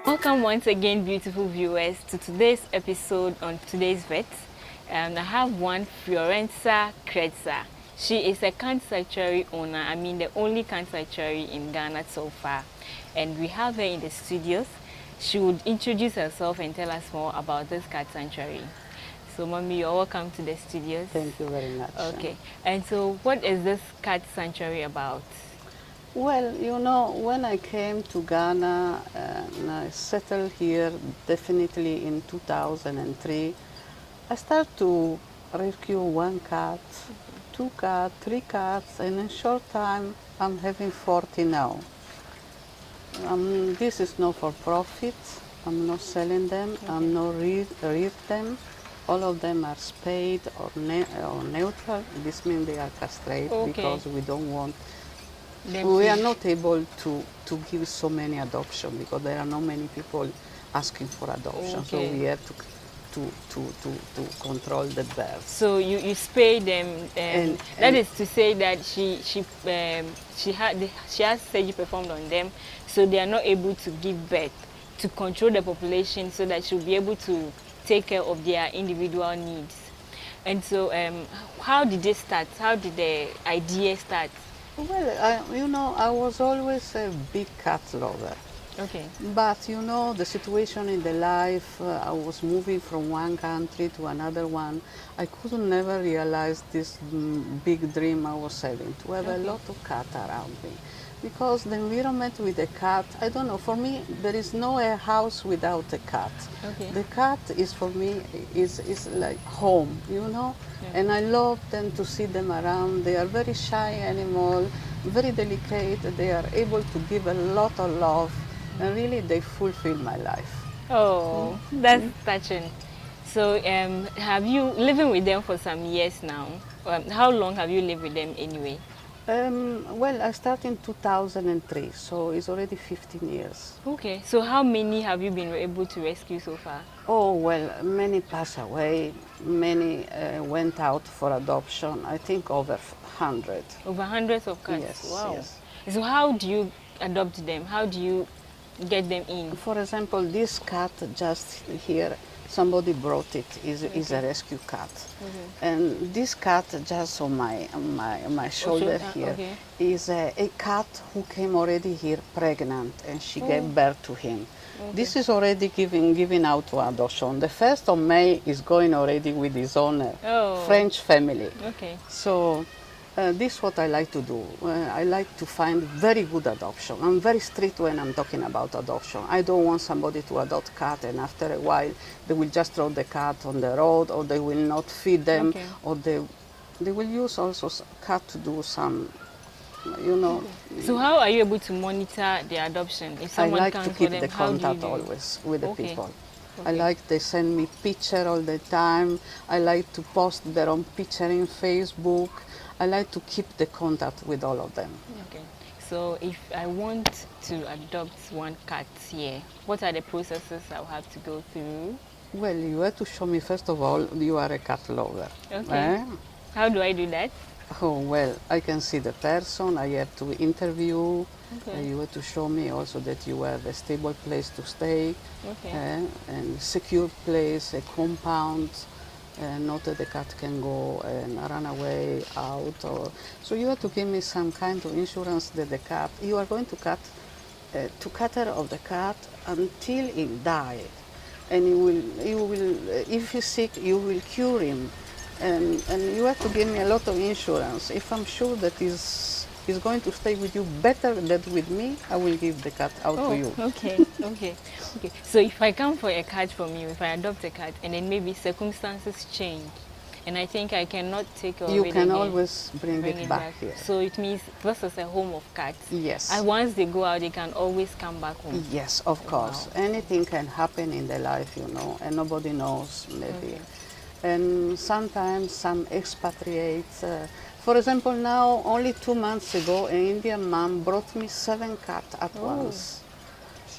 Welcome once again, beautiful viewers, to today's episode on Today's Vet. I have one Fiorenza Kretza. She is a cat sanctuary owner, the only cat sanctuary in Ghana so far. And we have her in the studios. She would introduce herself and tell us more about this cat sanctuary. So, Mommy, you're welcome to the studios. Thank you very much. Okay. And so, what is this cat sanctuary about? Well, when I came to Ghana and I settled here definitely in 2003, I started to rescue one cat, two cats, three cats, and in a short time I'm having 40 now. This is not for profit. I'm not selling them. Okay. I'm not rear them. All of them are spayed or neutral. This means they are castrated. Okay. Because we don't want. We are not able to give so many adoptions because there are not many people asking for adoption. Okay. So we have to control the birds. So you spay them, and that is to say that she has surgery performed on them, so they are not able to give birth, to control the population, so that she'll be able to take care of their individual needs. And so, how did they start? How did the idea start? Well, I was always a big cat lover. Okay. But the situation in the life, I was moving from one country to another one. I could never realize this big dream I was having, to have a lot of cats around me. Because the environment with a cat, I don't know, for me, there is no a house without a cat. Okay. The cat is, for me, is like home, Yeah. And I love them to see them around. They are very shy animal, very delicate. They are able to give a lot of love. And really, they fulfill my life. Oh, that's touching. So, have you living with them for some years now? How long have you lived with them anyway? Well, I started in 2003, so it's already 15 years. Okay, so how many have you been able to rescue so far? Oh, well, many passed away, many went out for adoption, I think over 100. Over hundreds of cats? Yes, wow. Yes. So how do you adopt them? How do you get them in? For example, this cat just here, somebody brought it, is a rescue cat. And this cat just on my shoulder here is a cat who came already here pregnant, and she gave birth to him. This is already given out to adoption. The 1st of May is going already with his owner, French family. Okay. So this is what I like to do. I like to find very good adoption. I'm very strict when I'm talking about adoption. I don't want somebody to adopt cat and after a while they will just throw the cat on the road, or they will not feed them, or they will use also cat to do some, So how are you able to monitor the adoption? If someone I like comes to keep for them, the contact always with the people. I like they send me picture all the time. I like to post their own picture in Facebook. I like to keep the contact with all of them. Okay. So if I want to adopt one cat here, what are the processes I'll have to go through? Well, you have to show me, first of all, you are a cat lover. Okay. How do I do that? Oh, well, I can see the person, I have to interview. Okay. You have to show me also that you have a stable place to stay, and secure place, a compound. Not that the cat can go and run away out. So you have to give me some kind of insurance that the cat, you are going to cut care of the cat until he dies. And you will, if he's sick, you will cure him. And you have to give me a lot of insurance. If I'm sure that he's going to stay with you better than with me, I will give the cat out to you. Okay. So if I come for a cat from you, if I adopt a cat, and then maybe circumstances change, and I think I cannot take care of it You can again, always bring it back here. So it means this is a home of cats. Yes. And once they go out, they can always come back home. Yes, of course. Wow. Anything can happen in the life, and nobody knows, maybe. Okay. And sometimes some expatriates. For example, now, only 2 months ago, an Indian man brought me 7 cats at once.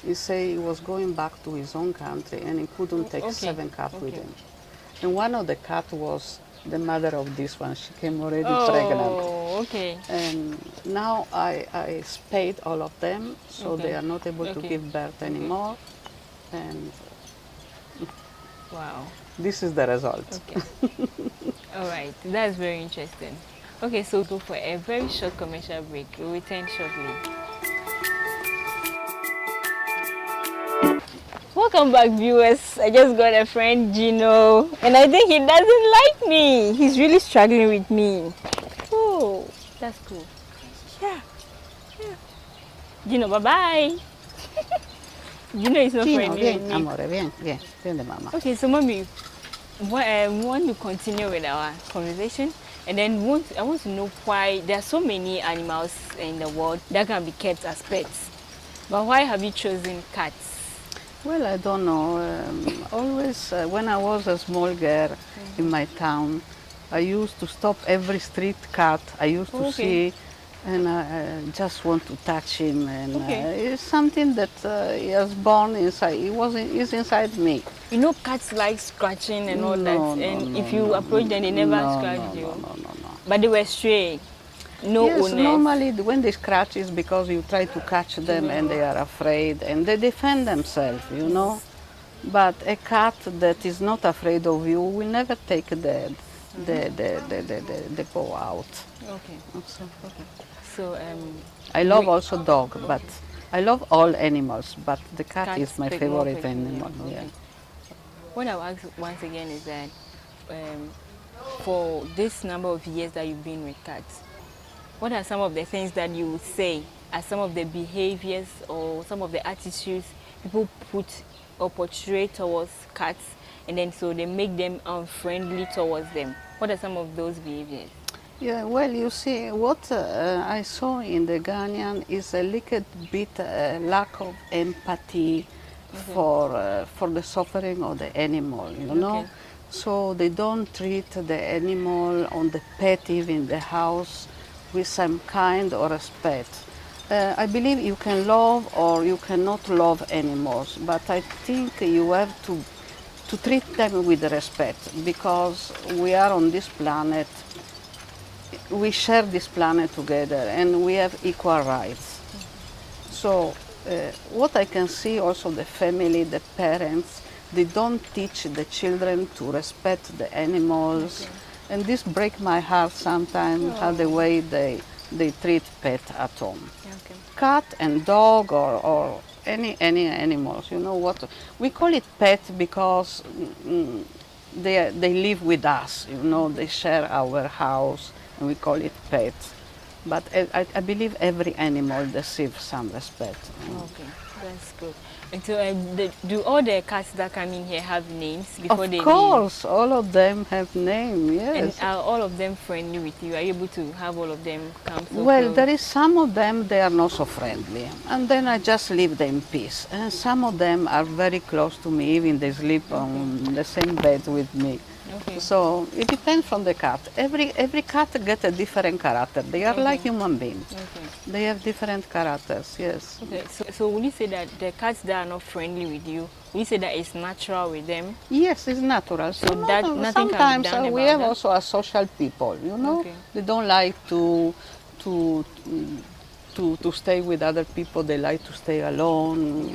He said he was going back to his own country and he couldn't take 7 cats with him. And one of the cats was the mother of this one. She came already pregnant. Okay. And now I spayed all of them, so they are not able to give birth anymore. and Wow. this is the result. Okay. All right. That's very interesting. Okay, so go for a very short commercial break. We'll return shortly. Welcome back, viewers. I just got a friend, Gino, and I think he doesn't like me. He's really struggling with me. Oh, that's cool. Yeah. Gino, bye-bye. Gino is not Gino, friendly bien, with me. amore, bien, bien, bien de mamá. Okay, so mommy, we want to continue with our conversation, and then I want to know why there are so many animals in the world that can be kept as pets, but why have you chosen cats? Well, I don't know. Always, when I was a small girl in my town, I used to stop every street cat. I used to see, and I just want to touch him. And it's something that he was born inside. Is inside me. You know, cats like scratching and all that, and if you approach them, they never scratch you. No. But they were stray. No yes, owners. normally when they scratch is because you try to catch them and they are afraid and they defend themselves, you know. But a cat that is not afraid of you will never take the paw out. Okay. Okay. So I love also dog, but I love all animals, but the cat is my favorite animal. Okay. Yeah. What I'll ask once again is that for this number of years that you've been with cats, what are some of the things that you would say are some of the behaviors or some of the attitudes people put or portray towards cats, and then so they make them unfriendly towards them? What are some of those behaviors? Yeah, well, you see, what I saw in the Ghanaian is a little bit lack of empathy for the suffering of the animal, you know. So they don't treat the animal on the pet even in the house with some kind of respect. I believe you can love or you cannot love animals, but I think you have to treat them with respect because we are on this planet. We share this planet together and we have equal rights. So what I can see also the family, the parents, they don't teach the children to respect the animals. And this breaks my heart sometimes, how the way they treat pet at home. Cat and dog or any animals, you know what? We call it pet because they live with us, you know, they share our house and we call it pet. But I believe every animal deserves some respect. Okay, that's good. And so, do all the cats that come in here have names before they leave? Of course, all of them have names, yes. And are all of them friendly with you? Are you able to have all of them come so Well, close? there is some of them, they are not so friendly. And then I just leave them in peace. And some of them are very close to me, even they sleep on the same bed with me. Okay. So it depends from the cat. Every cat gets a different character. They are like human beings. Okay. They have different characters, yes. Okay. So would you say that the cats that are not friendly with you, would you say that it's natural with them? Yes, it's natural. So that nothing can be sometimes done we about have that? also a social people, you know. Okay. They don't like to stay with other people. They like to stay alone.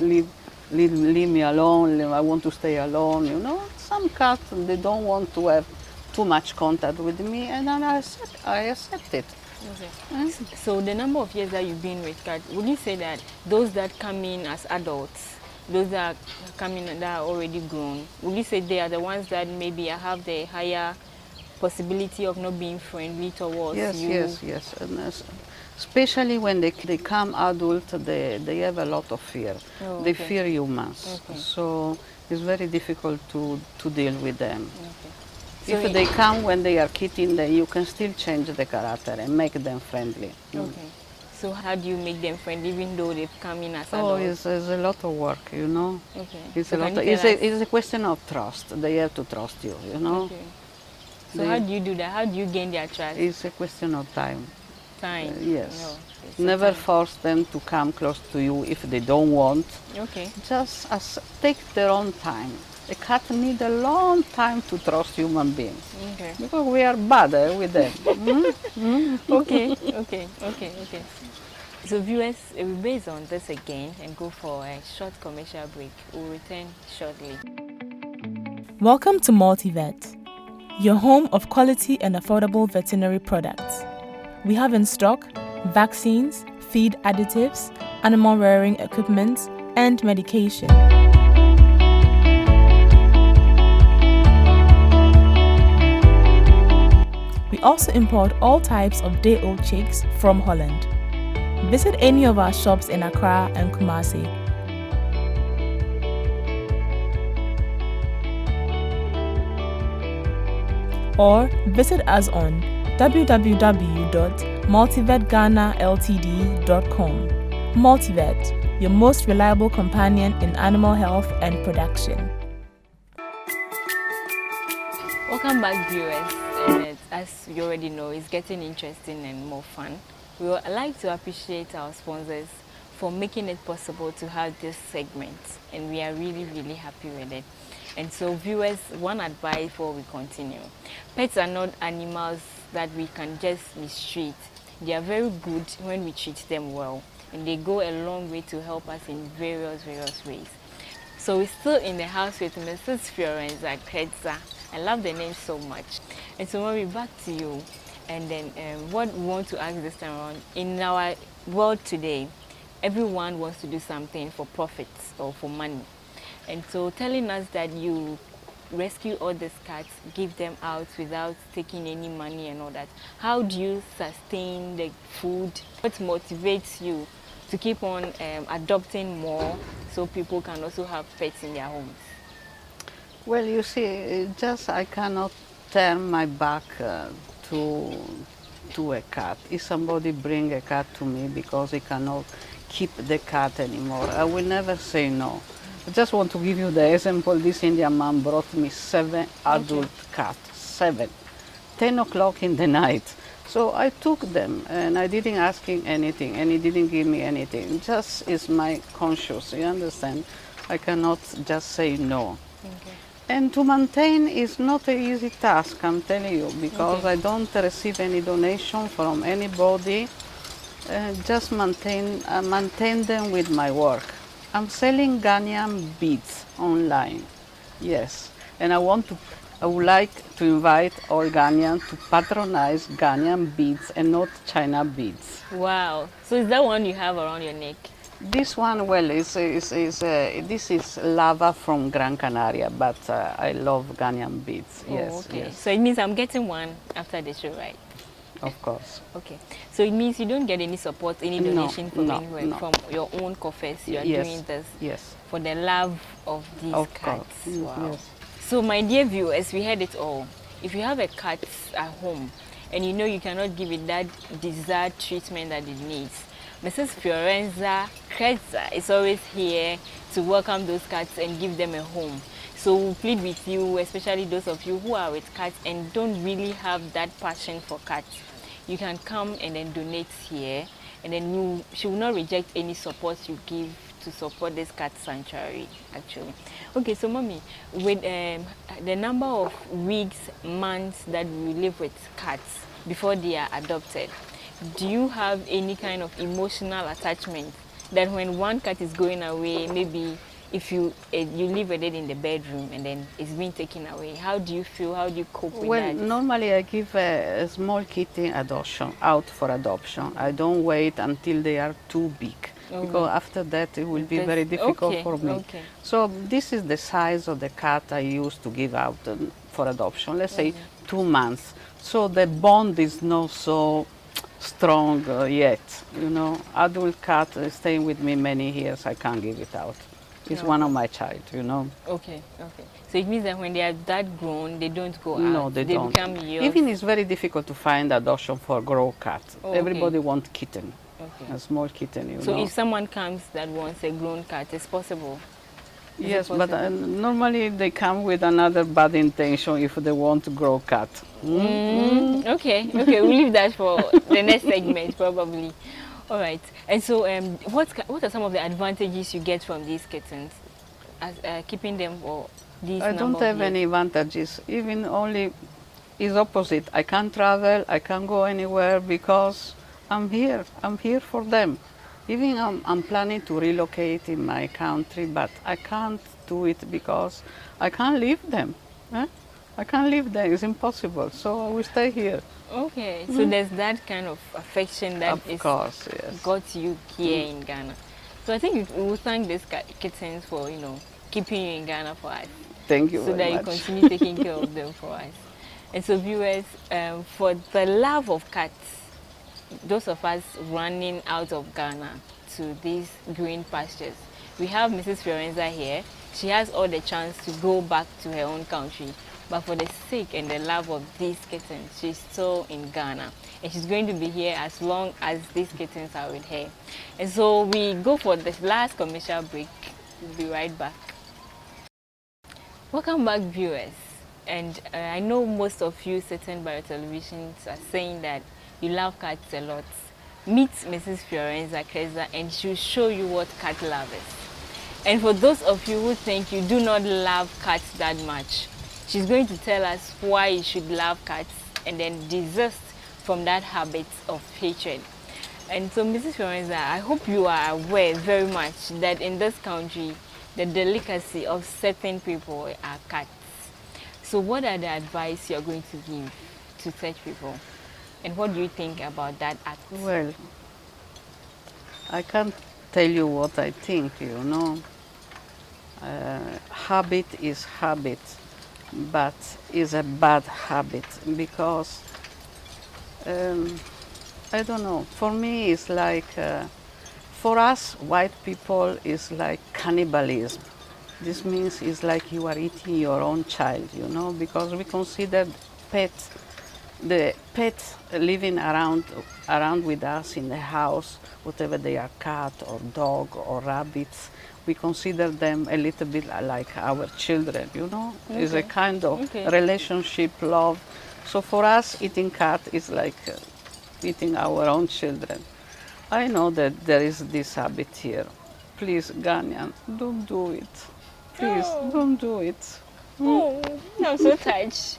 Leave me alone. I want to stay alone. You know, some cats they don't want to have too much contact with me, and then I accept it. Okay. So the number of years that you've been with cats, would you say that those that come in as adults, those that come in that are already grown, would you say they are the ones that maybe have the higher possibility of not being friendly towards you? Yes. And especially when they become adult, they have a lot of fear. Oh, They okay. fear humans. Okay. So it's very difficult to deal with them. Okay. If they come when they are kitten, then you can still change the character and make them friendly. Okay. So how do you make them friendly even though they've come in as Oh, adults? it's a lot of work, you know. Okay. It's So a can lot. you It's tell us? a question of trust. They have to trust you, you know. Okay. So how do you do that? How do you gain their trust? It's a question of time. Time. Yes. No, it's a Never time. force them to come close to you if they don't want. Okay. Just take their own time. A cat needs a long time to trust human beings Okay. because we are bad with them. Okay. So viewers, we'll base on this again and go for a short commercial break. We'll return shortly. Welcome to Multivet, your home of quality and affordable veterinary products. We have in stock vaccines, feed additives, animal rearing equipment, and medication. We also import all types of day-old chicks from Holland. Visit any of our shops in Accra and Kumasi. Or visit us on www.multivetghanaltd.com. Multivet, your most reliable companion in animal health and production. Welcome back, viewers. And as you already know, it's getting interesting and more fun. We would like to appreciate our sponsors for making it possible to have this segment, and we are really, really happy with it. And so, viewers, one advice before we continue: pets are not animals that we can just mistreat. They are very good when we treat them well, and they go a long way to help us in various ways. So we're still in the house with Mrs. Fiorenza Kretza. I love the name so much. And so we'll be back to you. And then what we want to ask this time around, in our world today, everyone wants to do something for profits or for money. And so telling us that you rescue all these cats, give them out without taking any money and all that, how do you sustain the food? What motivates you to keep on adopting more so people can also have pets in their homes? Well, you see, just I cannot turn my back to a cat. If somebody bring a cat to me because he cannot keep the cat anymore, I will never say no. I just want to give you the example. This Indian man brought me 7 adult cats, 7, 10 o'clock in the night. So I took them and I didn't ask him anything and he didn't give me anything. Just is my conscience, you understand? I cannot just say no. Okay. And to maintain is not an easy task, I'm telling you, because I don't receive any donation from anybody. Just maintain them with my work. I'm selling Ghanaian beads online, yes. And I would like to invite all Ghanaians to patronize Ghanaian beads and not China beads. Wow. So is that one you have around your neck? This one, well, this is lava from Gran Canaria, but I love Ghanaian beads. Yes, Oh, okay. yes. So it means I'm getting one after the show, right? Of course. Okay. So it means you don't get any support, any donation from no, anywhere, no. from your own coffers. You are Yes, doing this yes. for the love of these Of cats. course. Wow. Yes. So my dear viewers, we heard it all. If you have a cat at home and you know you cannot give it that desired treatment that it needs, Mrs. Fiorenza Kretza is always here to welcome those cats and give them a home. So we'll plead with you, especially those of you who are with cats and don't really have that passion for cats. You can come and then donate here, and then she will not reject any support you give to support this cat sanctuary, actually. Okay, so mommy, with the number of weeks, months that we live with cats before they are adopted, do you have any kind of emotional attachment that when one cat is going away, maybe if you live with it in the bedroom and then it's being taken away, how do you feel? How do you cope with Well, that? normally I give a small kitten out for adoption. I don't wait until they are too big, because after that it will be very difficult for me. Okay. So this is the size of the cat I used to give out for adoption, let's say 2 months. So the bond is not so strong yet, you know. Adult cat staying with me many years, I can't give it out. It's one of my child, you know. Okay. So it means that when they are that grown, they don't go out. No, they don't. Become yours. Even it's very difficult to find adoption for grown cat. Oh, Everybody wants kitten, Okay. a small kitten, you So know. if someone comes that wants a grown cat, it's possible. Is it Yes, but possible? normally they come with another bad intention if they want to grow cat. Okay, we'll leave that for the next segment probably. All right. And so, what are some of the advantages you get from these kittens, as keeping them for these? I don't have any advantages. Even only is opposite. I can't travel. I can't go anywhere because I'm here. I'm here for them. Even I'm planning to relocate in my country, but I can't do it because I can't leave them. Eh? I can't leave them, it's impossible, so I will stay here. Okay, so there's that kind of affection that Of course, yes. got you here in Ghana. So I think we will thank these kittens for, keeping you in Ghana for us. Thank you so very that much. you continue taking care of them for us. And so viewers, for the love of cats, those of us running out of Ghana to these green pastures, we have Mrs. Fiorenza here. She has all the chance to go back to her own country, but for the sake and the love of these kittens, she's still in Ghana, and she's going to be here as long as these kittens are with her. And so we go for the last commercial break. We'll be right back. Welcome back, viewers. And I know most of you sitting by your televisions are saying that you love cats a lot. Meet Mrs. Fiorenza Kretza and she'll show you what cat love is. And for those of you who think you do not love cats that much, she's going to tell us why you should love cats and then desist from that habit of hatred. And so, Mrs. Fiorenza, I hope you are aware very much that in this country, the delicacy of certain people are cats. So what are the advice you're going to give to such people? And what do you think about that act? Well, I can't tell you what I think, Habit is habit, but is a bad habit because, I don't know, for me it's like, for us white people it's like cannibalism. This means it's like you are eating your own child, because we consider the pets living around with us in the house, whatever they are, cat or dog or rabbits, we consider them a little bit like our children, Okay. It's a kind of relationship, love. So for us, eating cat is like eating our own children. I know that there is this habit here. Please, Ghanaian, don't do it. Please, don't do it. Oh, I'm so touched.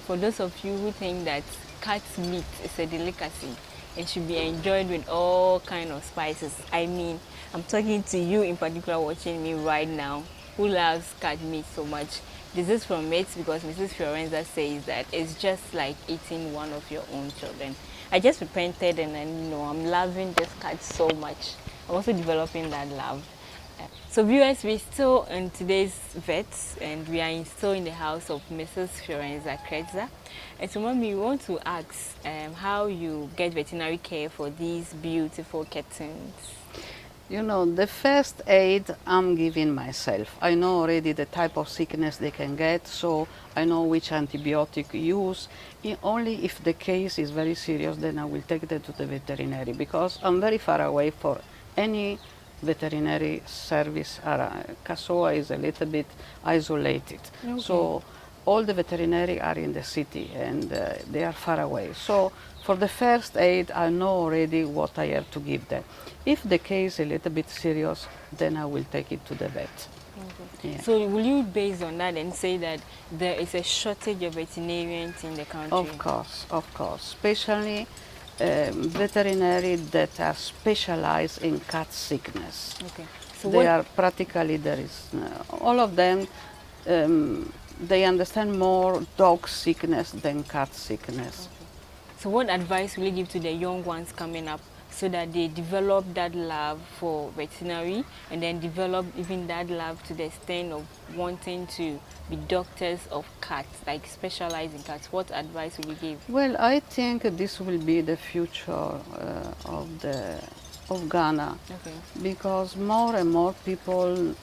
For those of you who think that cat's meat is a delicacy and should be enjoyed with all kind of spices, I mean, I'm talking to you in particular watching me right now, who loves cat meat so much. This is from it because Mrs. Fiorenza says that it's just like eating one of your own children. I just repented and I'm loving this cat so much. I'm also developing that love. So viewers, we're still in today's vet and we are still in the house of Mrs. Fiorenza Kretza. And so Mommy, we want to ask how you get veterinary care for these beautiful kittens. The first aid I'm giving myself. I know already the type of sickness they can get, so I know which antibiotic use. Only if the case is very serious, then I will take them to the veterinary because I'm very far away for any veterinary service. Kasoa is a little bit isolated. Okay. So all the veterinary are in the city and they are far away. So for the first aid, I know already what I have to give them. If the case is a little bit serious, then I will take it to the vet. Okay. Yeah. So will you base on that and say that there is a shortage of veterinarians in the country? Of course, especially veterinary that are specialized in cat sickness. Okay. So they are practically, there is, all of them, they understand more dog sickness than cat sickness. Okay. So what advice will you give to the young ones coming up so that they develop that love for veterinary and then develop even that love to the extent of wanting to be doctors of cats, like specialize in cats? What advice will you give? Well, I think this will be the future of Ghana, because more and more people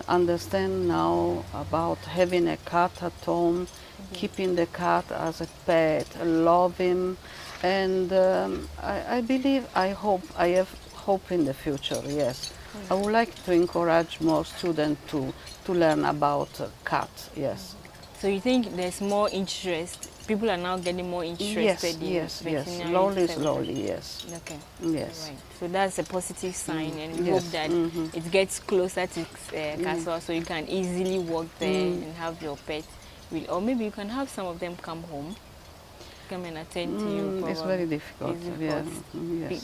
understand now about having a cat at home, keeping the cat as a pet, love him, and I believe, I have hope in the future, yes. I would like to encourage more students to learn about cats, yes. So you think there's more interest? People are now getting more interested in veterinary slowly, yes. Okay. Yes. Right. So that's a positive sign, and we hope that it gets closer to Kasoa, so you can easily walk there and have your pet. Or maybe you can have some of them come home. come and attend to you? It's very difficult. Yes,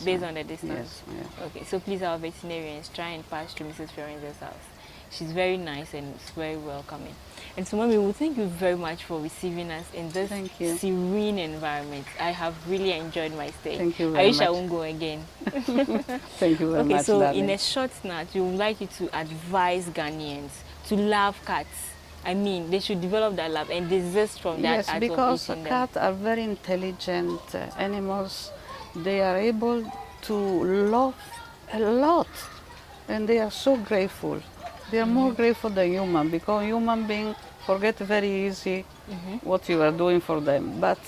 based on the Yes, distance. yeah. Okay, so please, our veterinarians, try and pass through Mrs. Fiorenza's house. She's very nice and it's very welcoming. And so, Mommy, we thank you very much for receiving us in this serene environment. I have really enjoyed my stay. Thank you very much. I wish I won't go again. Thank you very much, Okay, so darling. in a short snatch, we would like you to advise Ghanaians to love cats. I mean, they should develop that love and desist from that act because of eating cats are very intelligent animals. They are able to love a lot, and they are so grateful. They are more grateful than human, because human beings forget very easy what you are doing for them. But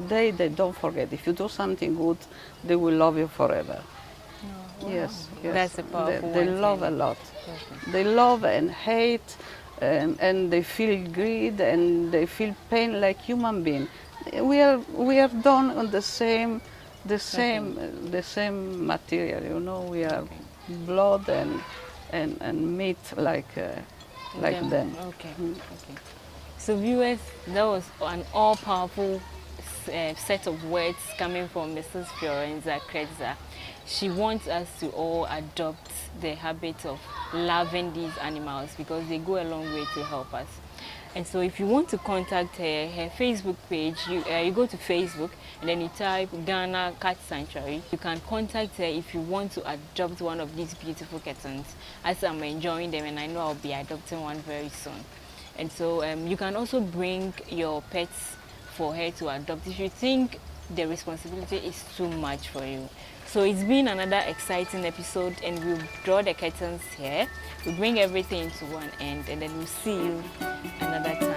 they don't forget. If you do something good, they will love you forever. Oh, wow. Yes. That's a powerful They one, love a lot. They love and hate, and they feel greed and they feel pain like human beings. We are done on the same material. You know, we are blood and meat like them. Okay. Okay. So viewers, that was an all-powerful set of words coming from Mrs. Fiorenza Kretzer. She wants us to all adopt the habit of loving these animals because they go a long way to help us. And so if you want to contact her Facebook page, you go to Facebook and then you type Ghana Cat Sanctuary. You can contact her if you want to adopt one of these beautiful kittens, as I'm enjoying them and I know I'll be adopting one very soon. And so you can also bring your pets for her to adopt if you think the responsibility is too much for you. So it's been another exciting episode, and we'll draw the curtains here. We'll bring everything to one end, and then we'll see you another time.